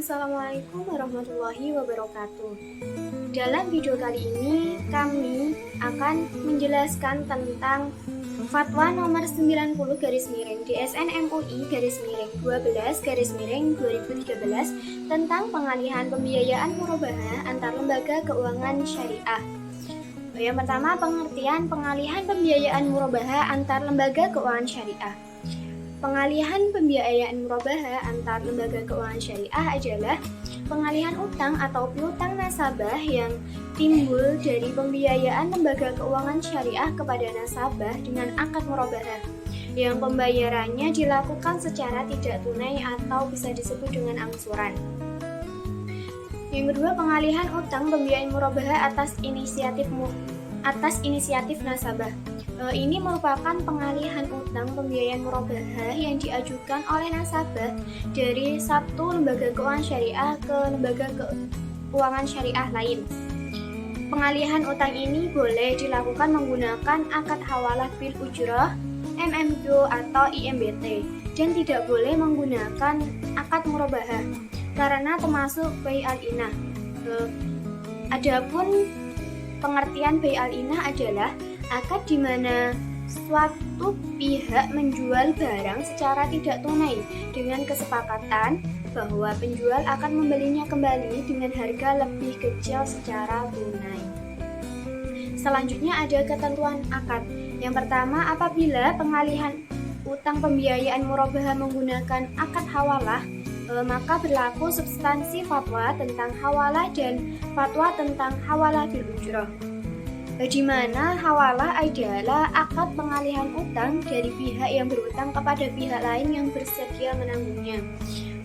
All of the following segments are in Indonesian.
Assalamualaikum warahmatullahi wabarakatuh. Dalam video kali ini kami akan menjelaskan tentang Fatwa nomor 90 DSN MUI 12 2013 tentang pengalihan pembiayaan murabahah antar lembaga keuangan syariah. Yang pertama, pengertian pengalihan pembiayaan murabahah antar lembaga keuangan syariah. Pengalihan pembiayaan murabahah antar lembaga keuangan syariah adalah pengalihan utang atau piutang nasabah yang timbul dari pembiayaan lembaga keuangan syariah kepada nasabah dengan akad murabahah yang pembayarannya dilakukan secara tidak tunai atau bisa disebut dengan angsuran. Yang kedua, pengalihan utang pembiayaan murabahah atas inisiatif nasabah. Ini merupakan pengalihan utang pembiayaan murabahah yang diajukan oleh nasabah dari satu lembaga keuangan syariah ke lembaga keuangan syariah lain. Pengalihan utang ini boleh dilakukan menggunakan akad hawalah bil ujrah, MMQ atau IMBT, dan tidak boleh menggunakan akad murabahah karena termasuk bai al-inah. Adapun pengertian bai al-inah adalah akad di mana suatu pihak menjual barang secara tidak tunai dengan kesepakatan bahwa penjual akan membelinya kembali dengan harga lebih kecil secara tunai. Selanjutnya ada ketentuan akad. Yang pertama, apabila pengalihan utang pembiayaan murabahah menggunakan akad hawalah, maka berlaku substansi fatwa tentang hawalah dan fatwa tentang hawalah bil ujrah, di mana hawalah adalah akad pengalihan utang dari pihak yang berutang kepada pihak lain yang bersedia menanggungnya.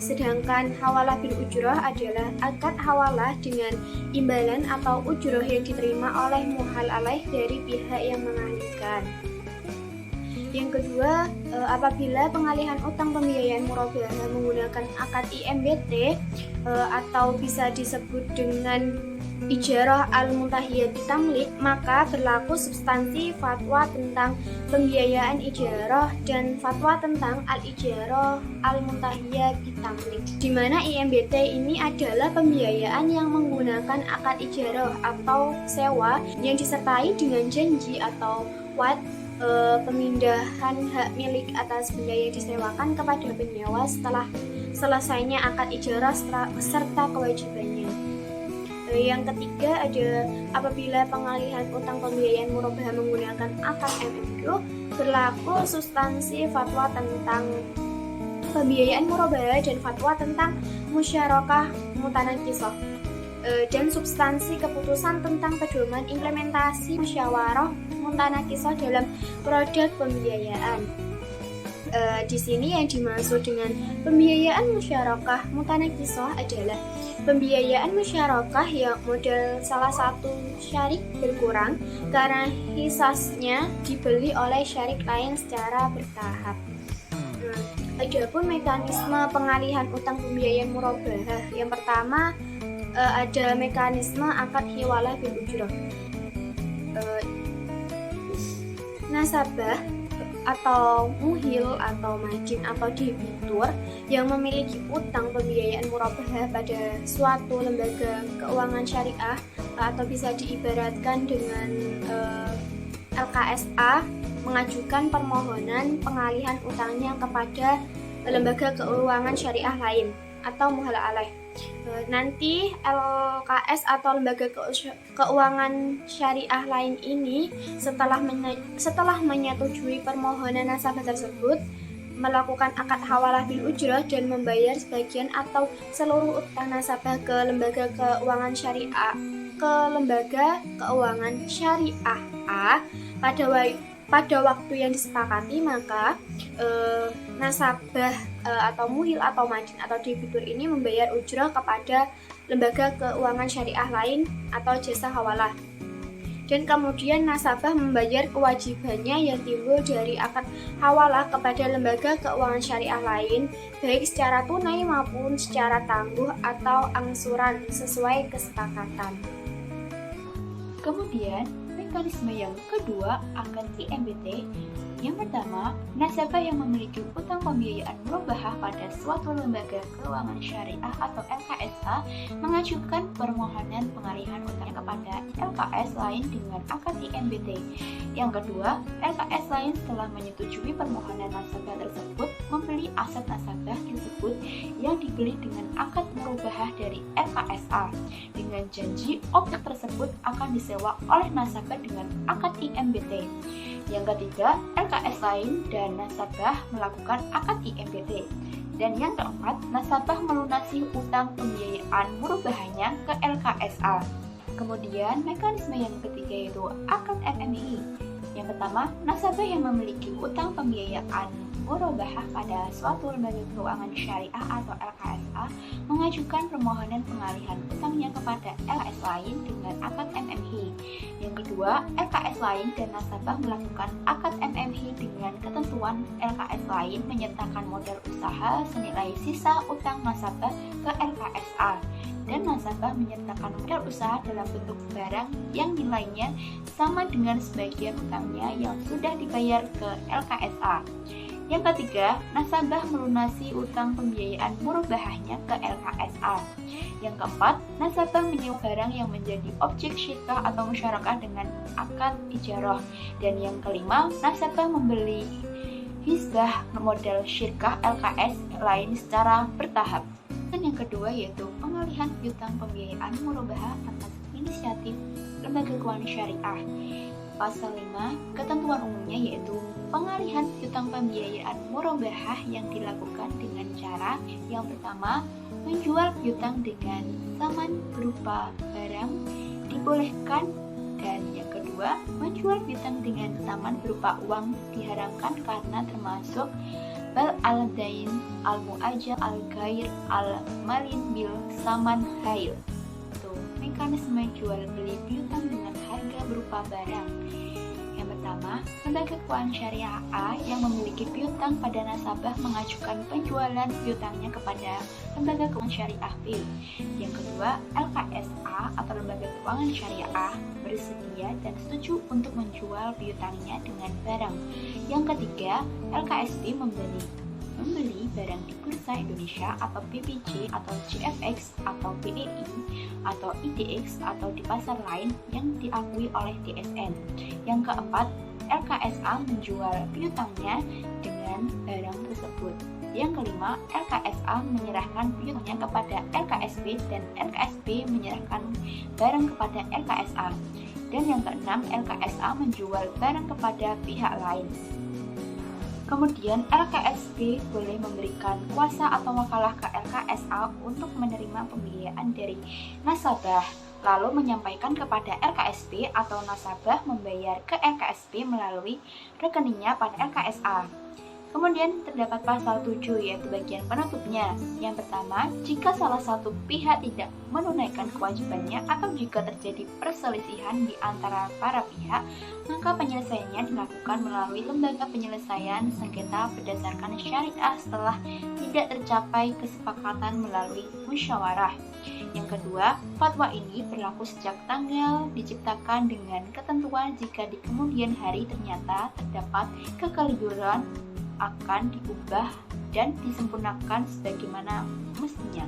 Sedangkan hawalah bil ujrah adalah akad hawalah dengan imbalan atau ujrah yang diterima oleh muhal alaih dari pihak yang mengalihkan. Yang kedua, apabila pengalihan utang pembiayaan murabahah menggunakan akad IMBT atau bisa disebut dengan ijarah al-muntahiyah bitamlik, maka berlaku substansi fatwa tentang pembiayaan ijarah dan fatwa tentang al-ijarah al-muntahiyah bitamlik, di mana IMBT ini adalah pembiayaan yang menggunakan akad ijarah atau sewa yang disertai dengan janji atau wad pemindahan hak milik atas benda yang disewakan kepada penyewa setelah selesainya akad ijarah serta kewajibannya. Yang ketiga ada apabila pengalihan utang pembiayaan murabahah menggunakan akad MMQ, berlaku substansi fatwa tentang pembiayaan murabahah dan fatwa tentang musyarakah mutanakisah, dan substansi keputusan tentang pedoman implementasi musyawarah mutanakisah dalam produk pembiayaan. Di sini yang dimaksud dengan pembiayaan musyarakah mutanakisah adalah pembiayaan musyarakah yang modal salah satu syarik berkurang karena hisasnya dibeli oleh syarik lain secara bertahap. Adapun mekanisme pengalihan utang pembiayaan murabahah, yang pertama ada mekanisme akad hiwalah bil ujrah. Nasabah atau muhil atau majin atau debitur yang memiliki utang pembiayaan murabahah pada suatu lembaga keuangan syariah atau bisa diibaratkan dengan LKSA mengajukan permohonan pengalihan utangnya kepada lembaga keuangan syariah lain atau muhal alaih. Nanti LKS atau lembaga keuangan syariah lain ini setelah menyetujui permohonan nasabah tersebut melakukan akad hawalah bil ujrah dan membayar sebagian atau seluruh utang nasabah ke lembaga keuangan syariah A pada waktu yang disepakati, maka nasabah atau muhil atau majin atau debitur ini membayar ujrah kepada lembaga keuangan syariah lain atau jasa hawalah, dan kemudian nasabah membayar kewajibannya yang timbul dari akad hawalah kepada lembaga keuangan syariah lain, baik secara tunai maupun secara tangguh atau angsuran sesuai kesepakatan. Kemudian mekanisme yang kedua akad IMBT Yang pertama, nasabah yang memiliki utang pembiayaan murabahah pada suatu lembaga keuangan syariah atau LKSA mengajukan permohonan pengalihan utang kepada LKS lain dengan akad IMBT. Yang kedua, LKS lain setelah menyetujui permohonan nasabah tersebut membeli aset nasabah tersebut yang dibeli dengan akad murabahah dari LKSA dengan janji objek tersebut akan disewa oleh nasabah dengan akad IMBT. Yang ketiga, LKS lain dan nasabah melakukan akad IMBT. Dan yang keempat, nasabah melunasi utang pembiayaan murabahahnya ke LKSA. Kemudian, mekanisme yang ketiga yaitu akad MMI. Yang pertama, nasabah yang memiliki utang pembiayaan murabahah pada suatu lembaga keuangan syariah atau LKSA mengajukan permohonan pengalihan utangnya kepada LKS lain dengan akad MMI. Yang kedua, LKS lain dan nasabah melakukan akad MMI dengan ketentuan LKS lain menyertakan modal usaha senilai sisa utang nasabah ke LKSA dan nasabah menyertakan modal usaha dalam bentuk barang yang nilainya sama dengan sebagian utangnya yang sudah dibayar ke LKSA. Yang ketiga, nasabah melunasi utang pembiayaan murabahahnya ke LKSA. Yang keempat, nasabah menyewa barang yang menjadi objek syirkah atau musyarakah dengan akad ijarah. Dan yang kelima, nasabah membeli hisbah modal syirkah LKS lain secara bertahap. Dan yang kedua yaitu pengalihan piutang pembiayaan murabahah atas inisiatif lembaga keuangan syariah. Pasal 5, ketentuan umumnya yaitu pengalihan piutang pembiayaan murabahah yang dilakukan dengan cara yang pertama, menjual piutang dengan zaman berupa barang dibolehkan, dan yang kedua, menjual piutang dengan zaman berupa uang diharamkan karena termasuk bal al-dain al-mu'ajjal al-ghair al-malin bil saman hail. Itu mekanisme jual beli piutang dengan harga berupa barang. Yang pertama, lembaga keuangan syariah A yang memiliki piutang pada nasabah mengajukan penjualan piutangnya kepada lembaga keuangan syariah B. Yang kedua, LKSA atau lembaga keuangan syariah A bersedia dan setuju untuk menjual piutangnya dengan barang. Yang ketiga, LKSB membeli barang di Bursa Indonesia atau BPJ atau GFX atau BEI atau IDX atau di pasar lain yang diakui oleh DSN. Yang keempat, LKSA menjual piutangnya dengan barang tersebut. Yang kelima, LKSA menyerahkan piutangnya kepada LKSB dan LKSB menyerahkan barang kepada LKSA. Dan yang keenam, LKSA menjual barang kepada pihak lain. Kemudian LKSB boleh memberikan kuasa atau wakalah ke LKSA untuk menerima pembiayaan dari nasabah, lalu menyampaikan kepada LKSB atau nasabah membayar ke LKSB melalui rekeningnya pada LKSA. Kemudian terdapat pasal 7 yaitu bagian penutupnya. Yang pertama, jika salah satu pihak tidak menunaikan kewajibannya atau jika terjadi perselisihan di antara para pihak, maka penyelesaiannya dilakukan melalui lembaga penyelesaian sengketa berdasarkan syariah setelah tidak tercapai kesepakatan melalui musyawarah. Yang kedua, fatwa ini berlaku sejak tanggal diciptakan dengan ketentuan jika di kemudian hari ternyata terdapat kekeliruan akan diubah dan disempurnakan sebagaimana mestinya.